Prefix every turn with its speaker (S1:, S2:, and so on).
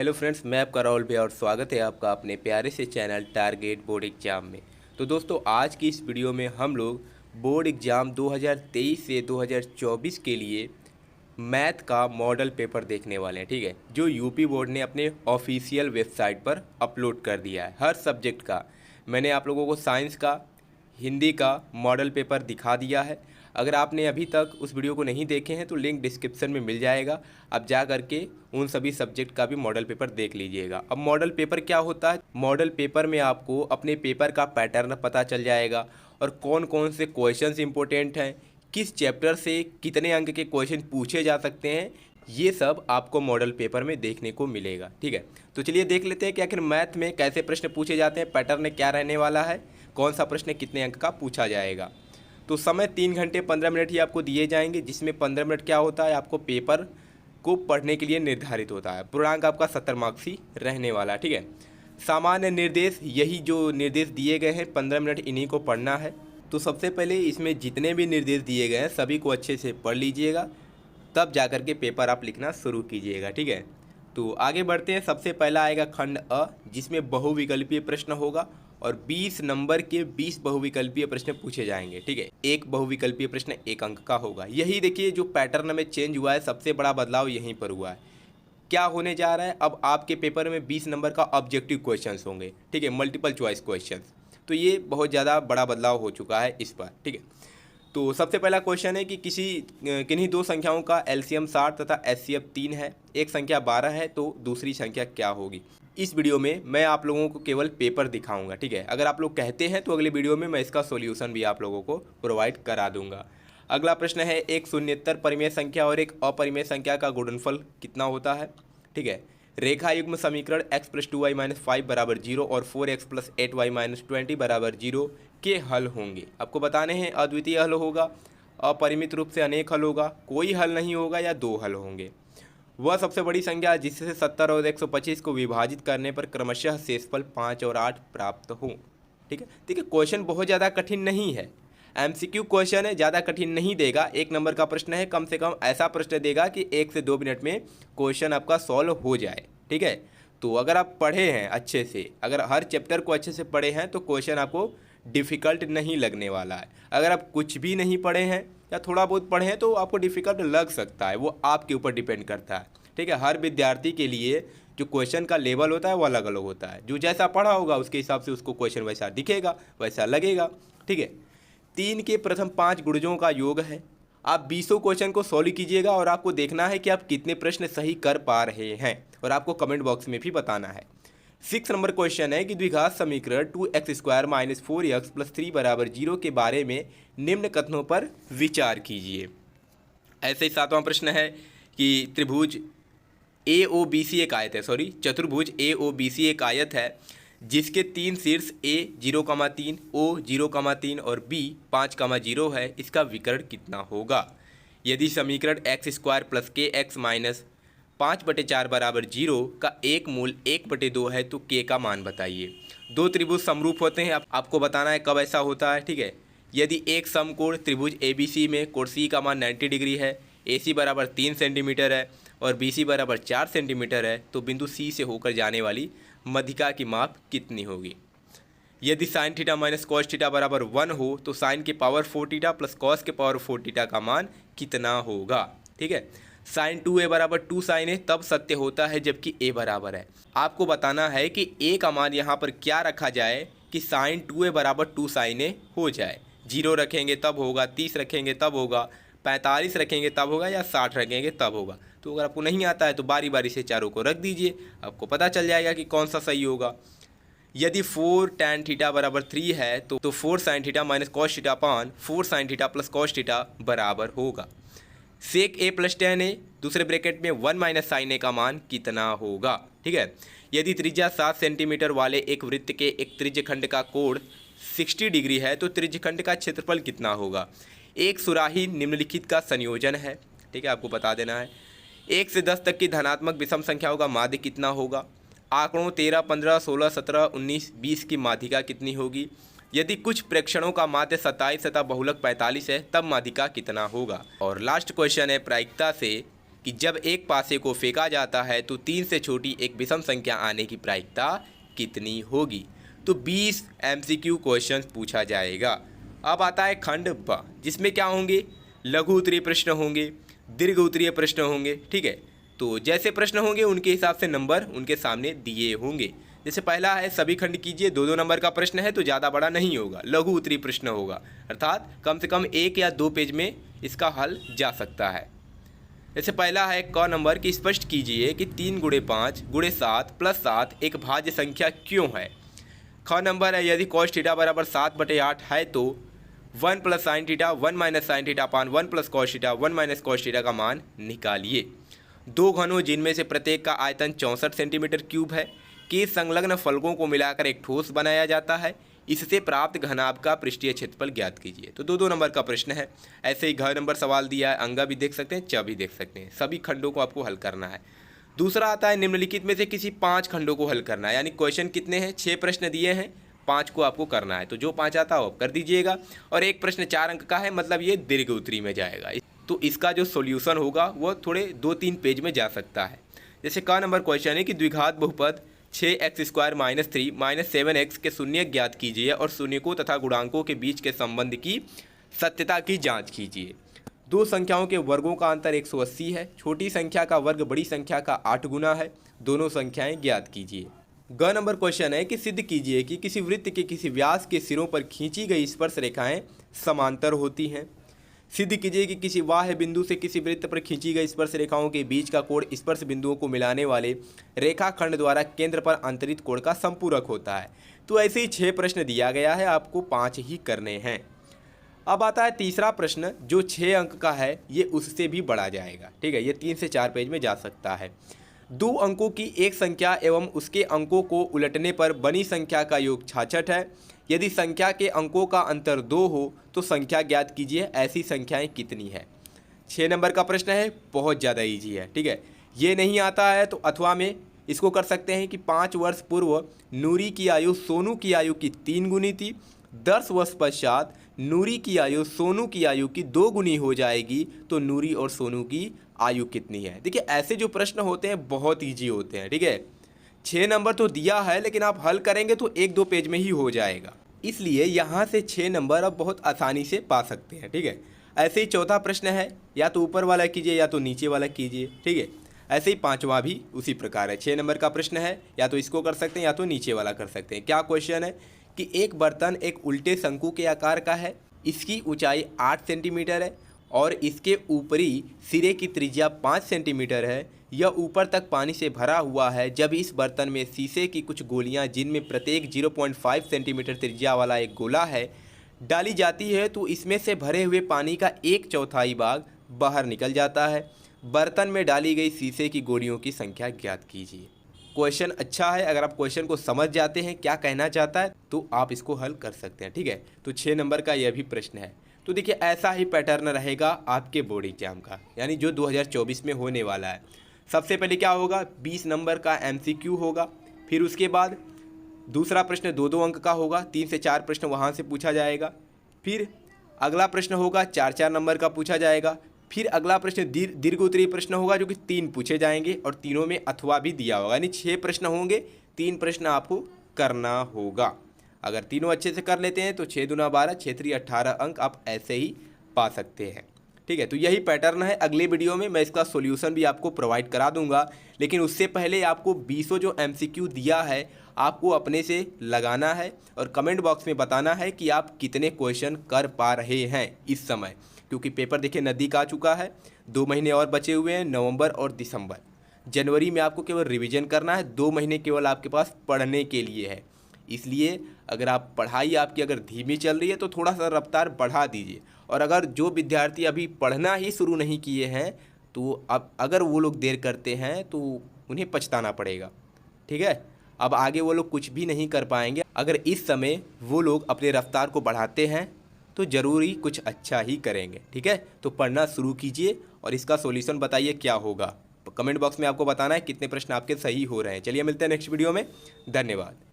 S1: Hello friends, मैं आपका राहुल भैया और स्वागत है आपका अपने प्यारे से चैनल टारगेट बोर्ड एग्ज़ाम में। तो दोस्तों, आज की इस वीडियो में हम लोग बोर्ड एग्ज़ाम 2023 से 2024 के लिए मैथ का मॉडल पेपर देखने वाले हैं। ठीक है, जो यूपी बोर्ड ने अपने ऑफिशियल वेबसाइट पर अपलोड कर दिया है। हर सब्जेक्ट का मैंने आप लोगों को साइंस का, हिंदी का मॉडल पेपर दिखा दिया है। अगर आपने अभी तक उस वीडियो को नहीं देखे हैं तो लिंक डिस्क्रिप्शन में मिल जाएगा। आप जा करके उन सभी सब्जेक्ट का भी मॉडल पेपर देख लीजिएगा। अब मॉडल पेपर क्या होता है? मॉडल पेपर में आपको अपने पेपर का पैटर्न पता चल जाएगा और कौन कौन से क्वेश्चंस इंपॉर्टेंट हैं, किस चैप्टर से कितने अंक के क्वेश्चन पूछे जा सकते हैं, ये सब आपको मॉडल पेपर में देखने को मिलेगा। ठीक है, तो चलिए देख लेते हैं कि आखिर मैथ में कैसे प्रश्न पूछे जाते हैं, पैटर्न क्या रहने वाला है, कौन सा प्रश्न कितने अंक का पूछा जाएगा। तो समय 3 घंटे 15 मिनट ही आपको दिए जाएंगे, जिसमें 15 मिनट क्या होता है, आपको पेपर को पढ़ने के लिए निर्धारित होता है। पूर्णांक आपका 70 मार्क्स ही रहने वाला है। ठीक है, सामान्य निर्देश, यही जो निर्देश दिए गए हैं 15 मिनट इन्हीं को पढ़ना है। तो सबसे पहले इसमें जितने भी निर्देश दिए गए हैं सभी को अच्छे से पढ़ लीजिएगा, तब जा कर के पेपर आप लिखना शुरू कीजिएगा। ठीक है, तो आगे बढ़ते हैं। सबसे पहला आएगा खंड अ, जिसमें बहुविकल्पीय प्रश्न होगा और 20 नंबर के 20 बहुविकल्पीय प्रश्न पूछे जाएंगे। ठीक है, एक बहुविकल्पीय प्रश्न 1 अंक का होगा। यही देखिए जो पैटर्न में चेंज हुआ है, सबसे बड़ा बदलाव यहीं पर हुआ है। क्या होने जा रहा है, अब आपके पेपर में 20 नंबर का ऑब्जेक्टिव क्वेश्चंस होंगे। ठीक है, मल्टीपल चॉइस क्वेश्चंस। तो ये बहुत ज़्यादा बड़ा बदलाव हो चुका है इस बार। ठीक है, तो सबसे पहला क्वेश्चन है कि किन्हीं दो संख्याओं का एलसीएम 60 तथा एचसीएफ 3 है, एक संख्या 12 है, तो दूसरी संख्या क्या होगी। इस वीडियो में मैं आप लोगों को केवल पेपर दिखाऊंगा। ठीक है, अगर आप लोग कहते हैं तो अगले वीडियो में मैं इसका सॉल्यूशन भी आप लोगों को प्रोवाइड करा दूंगा। अगला प्रश्न है, एक शून्येतर परिमेय संख्या और एक अपरिमेय संख्या का गुणनफल कितना होता है। ठीक है, रेखा युग्म समीकरण x+2y-5 बराबर 0 और 4x+8y-20 बराबर 0 के हल होंगे। आपको बताने हैं अद्वितीय हल होगा, अपरिमित रूप से अनेक हल होगा, कोई हल नहीं होगा या 2 हल होंगे। वह सबसे बड़ी संख्या जिससे 70 और 125 को विभाजित करने पर क्रमशः शेषफल 5 और 8 प्राप्त हो। ठीक है, देखिए क्वेश्चन बहुत ज़्यादा कठिन नहीं है, एमसीक्यू क्वेश्चन है, ज़्यादा कठिन नहीं देगा। 1 नंबर का प्रश्न है, कम से कम ऐसा प्रश्न देगा कि 1 से 2 मिनट में क्वेश्चन आपका सॉल्व हो जाए। ठीक है, तो अगर आप पढ़े हैं अच्छे से, अगर हर चैप्टर को अच्छे से पढ़े हैं तो क्वेश्चन आपको डिफ़िकल्ट नहीं लगने वाला है। अगर आप कुछ भी नहीं पढ़े हैं या थोड़ा बहुत पढ़े हैं तो आपको डिफ़िकल्ट लग सकता है, वो आपके ऊपर डिपेंड करता है। ठीक है, हर विद्यार्थी के लिए जो क्वेश्चन का लेवल होता है वो अलग अलग होता है। जो जैसा पढ़ा होगा उसके हिसाब से उसको क्वेश्चन वैसा दिखेगा, वैसा लगेगा। ठीक है, 3 के प्रथम 5 गुणजों का योग है। आप 20 क्वेश्चन को सॉल्व कीजिएगा और आपको देखना है कि आप कितने प्रश्न सही कर पा रहे हैं और आपको कमेंट बॉक्स में भी बताना है। 6 नंबर क्वेश्चन है कि द्विघात समीकरण 2x² - 4x + 3 बराबर 0 के बारे में निम्न कथनों पर विचार कीजिए। ऐसे ही 7वां प्रश्न है कि त्रिभुज ए ओ बी सी एक आयत है, चतुर्भुज ए ओ बी सी एक आयत है जिसके 3 शीर्ष ए 0,3, ओ 0,3 और बी 5,0 है। इसका विकर्ण कितना होगा। यदि समीकरण x² + kx - 5/4 बराबर 0 का एक मूल 1/2 है तो k का मान बताइए। दो त्रिभुज समरूप होते हैं, आपको बताना है कब ऐसा होता है। ठीक है, यदि एक समकोण त्रिभुज ABC में कोण C का मान 90 डिग्री है, AC बराबर 3 सेंटीमीटर है और BC बराबर 4 सेंटीमीटर है, तो बिंदु C से होकर जाने वाली मध्यिका की माप कितनी होगी। यदि sin θ - cos θ बराबर 1 हो तो sin के पावर 4 θ प्लस cos के पावर 4 θ का मान कितना होगा। ठीक है, sin 2a बराबर 2 sin a तब सत्य होता है जबकि a बराबर है। आपको बताना है कि a का मान यहाँ पर क्या रखा जाए कि sin 2a बराबर 2 sin a हो जाए। 0 रखेंगे तब होगा, 30 रखेंगे तब होगा, 45 रखेंगे तब होगा या 60 रखेंगे तब होगा। तो अगर आपको नहीं आता है तो बारी बारी से चारों को रख दीजिए, आपको पता चल जाएगा कि कौन सा सही होगा। यदि 4 tan θ बराबर 3 है तो 4 sin θ - cos θ अपान 4 sin θ प्लस cos θ बराबर होगा। sec a + tan a दूसरे ब्रैकेट में 1 - sin a का मान कितना होगा। ठीक है, यदि त्रिज्या 7 सेंटीमीटर वाले एक वृत्त के एक त्रिज्यखंड का कोण 60 डिग्री है तो त्रिज्यखंड का क्षेत्रफल कितना होगा। एक सुराही निम्नलिखित का संयोजन है। ठीक है, आपको बता देना है। 1 से 10 तक की धनात्मक विषम संख्याओं का माध्य कितना होगा। आंकड़ों 13, 15, 16, 17, 19, 20 की माध्यिका कितनी होगी। यदि कुछ प्रेक्षणों का माध्य 27 तथा बहुलक 45 है तब माध्यिका कितना होगा। और लास्ट क्वेश्चन है प्रायिकता से कि जब एक पासे को फेंका जाता है तो 3 से छोटी एक विषम संख्या आने की प्रायिकता कितनी होगी। तो 20 MCQ क्वेश्चन पूछा जाएगा। अब आता है खंड ब, जिसमें क्या होंगे, लघु उत्तरीय प्रश्न होंगे, दीर्घ उत्तरीय प्रश्न होंगे। ठीक है, तो जैसे प्रश्न होंगे उनके हिसाब से नंबर उनके सामने दिए होंगे। जैसे पहला है सभी खंड कीजिए, 2-2 नंबर का प्रश्न है तो ज़्यादा बड़ा नहीं होगा, लघु उत्तरीय प्रश्न होगा, अर्थात कम से कम 1 या 2 पेज में इसका हल जा सकता है। जैसे पहला है क नंबर की स्पष्ट कीजिए कि 3 × 5 × 7 + 7 एक भाज्य संख्या क्यों है। ख नंबर है यदि cos थीटा बराबर 7/8 है तो 1 + sin theta 1 - sin theta upon 1 + cos theta 1 - cos theta का मान निकालिए। दो घनों जिनमें से प्रत्येक का आयतन 64 सेंटीमीटर क्यूब है के संलग्न फलकों को मिलाकर एक ठोस बनाया जाता है, इससे प्राप्त घनाभ का पृष्ठीय क्षेत्रफल ज्ञात कीजिए। तो 2-2 नंबर का प्रश्न है। ऐसे ही घ नंबर सवाल दिया है, अंगा भी देख सकते हैं, च भी देख सकते हैं, सभी खंडों को आपको हल करना है। दूसरा आता है निम्नलिखित में से किसी 5 खंडों को हल करना है, यानी क्वेश्चन कितने हैं, 6 प्रश्न दिए हैं, 5 को आपको करना है। तो जो 5 आता है वो कर दीजिएगा, और एक प्रश्न 4 अंक का है, मतलब ये दीर्घ उत्तरीय में जाएगा। तो इसका जो सोल्यूशन होगा वो थोड़े 2-3 पेज में जा सकता है। जैसे क नंबर क्वेश्चन है कि द्विघात बहुपद 6x² - 3 - 7x के शून्य ज्ञात कीजिए और शून्यकों तथा गुणांकों के बीच के संबंध की सत्यता की जांच कीजिए। दो संख्याओं के वर्गों का अंतर 180 है, छोटी संख्या का वर्ग बड़ी संख्या का 8 गुना है, दोनों संख्याएं ज्ञात कीजिए। ग नंबर क्वेश्चन है कि सिद्ध कीजिए कि किसी वृत्त के किसी व्यास के सिरों पर खींची गई स्पर्श रेखाएं समांतर होती हैं। सिद्ध कीजिए कि किसी बाह्य बिंदु से किसी वृत्त पर खींची गई स्पर्श रेखाओं के बीच का कोण स्पर्श बिंदुओं को मिलाने वाले रेखाखंड द्वारा केंद्र पर अंतरित कोण का संपूरक होता है। तो ऐसे ही 6 प्रश्न दिया गया है, आपको 5 ही करने हैं। अब आता है तीसरा प्रश्न जो 6 अंक का है, ये उससे भी बढ़ा जाएगा। ठीक है, ये 3 से 4 पेज में जा सकता है। 2 अंकों की एक संख्या एवं उसके अंकों को उलटने पर बनी संख्या का योग 66 है। यदि संख्या के अंकों का अंतर 2 हो तो संख्या ज्ञात कीजिए, ऐसी संख्याएं कितनी है। 6 नंबर का प्रश्न है, बहुत ज़्यादा ईजी है। ठीक है, ये नहीं आता है तो अथवा में इसको कर सकते हैं कि 5 वर्ष पूर्व नूरी की आयु सोनू की आयु की 3 गुनी थी, 10 वर्ष पश्चात नूरी की आयु सोनू की आयु की 2 गुनी हो जाएगी, तो नूरी और सोनू की आयु कितनी है। देखिए ऐसे जो प्रश्न होते हैं बहुत ईजी होते हैं। ठीक है, 6 नंबर तो दिया है, लेकिन आप हल करेंगे तो 1-2 पेज में ही हो जाएगा, इसलिए यहाँ से 6 नंबर आप बहुत आसानी से पा सकते हैं। ठीक है, ऐसे ही चौथा प्रश्न है, या तो ऊपर वाला कीजिए या तो नीचे वाला कीजिए। ठीक है, ऐसे ही 5वां भी उसी प्रकार है। 6 नंबर का प्रश्न है, या तो इसको कर सकते हैं या तो नीचे वाला कर सकते हैं। क्या क्वेश्चन है कि एक बर्तन एक उल्टे शंकु के आकार का है, इसकी ऊंचाई 8 सेंटीमीटर है और इसके ऊपरी सिरे की त्रिज्या 5 सेंटीमीटर है। यह ऊपर तक पानी से भरा हुआ है। जब इस बर्तन में शीशे की कुछ गोलियां जिनमें प्रत्येक 0.5 सेंटीमीटर त्रिज्या वाला एक गोला है डाली जाती है तो इसमें से भरे हुए पानी का 1/4 भाग बाहर निकल जाता है। बर्तन में डाली गई शीशे की गोलियों की संख्या ज्ञात कीजिए। क्वेश्चन अच्छा है, अगर आप क्वेश्चन को समझ जाते हैं क्या कहना चाहता है तो आप इसको हल कर सकते हैं। ठीक है, तो 6 नंबर का यह भी प्रश्न है। तो देखिए ऐसा ही पैटर्न रहेगा आपके बोर्ड एग्जाम का, यानी जो 2024 में होने वाला है। सबसे पहले क्या होगा, 20 नंबर का MCQ होगा, फिर उसके बाद दूसरा प्रश्न 2-2 अंक का होगा, 3 से 4 प्रश्न वहाँ से पूछा जाएगा। फिर अगला प्रश्न होगा 4-4 नंबर का पूछा जाएगा। फिर अगला प्रश्न दीर्घ उत्तरीय प्रश्न होगा जो कि 3 पूछे जाएंगे और तीनों में अथवा भी दिया होगा, यानी 6 प्रश्न होंगे, 3 प्रश्न आपको करना होगा। अगर तीनों अच्छे से कर लेते हैं तो 6 दूना 12, 6 3 18 अंक आप ऐसे ही पा सकते हैं। ठीक है, तो यही पैटर्न है। अगले वीडियो में मैं इसका सॉल्यूशन भी आपको प्रोवाइड करा दूंगा, लेकिन उससे पहले आपको 20 जो MCQ दिया है आपको अपने से लगाना है और कमेंट बॉक्स में बताना है कि आप कितने क्वेश्चन कर पा रहे हैं इस समय, क्योंकि पेपर देखिए नज़दीक आ चुका है। 2 महीने और बचे हुए हैं, नवंबर और दिसंबर। जनवरी में आपको केवल रिवीजन करना है, 2 महीने केवल आपके पास पढ़ने के लिए है। इसलिए अगर आप पढ़ाई आपकी अगर धीमी चल रही है तो थोड़ा सा रफ्तार बढ़ा दीजिए, और अगर जो विद्यार्थी अभी पढ़ना ही शुरू नहीं किए हैं तो अब अगर वो लोग देर करते हैं तो उन्हें पछताना पड़ेगा। ठीक है, अब आगे वो लोग कुछ भी नहीं कर पाएंगे। अगर इस समय वो लोग अपने रफ्तार को बढ़ाते हैं तो ज़रूर ही कुछ अच्छा ही करेंगे। ठीक है, तो पढ़ना शुरू कीजिए और इसका सॉल्यूशन बताइए क्या होगा। कमेंट बॉक्स में आपको बताना है कितने प्रश्न आपके सही हो रहे हैं। चलिए मिलते हैं नेक्स्ट वीडियो में, धन्यवाद।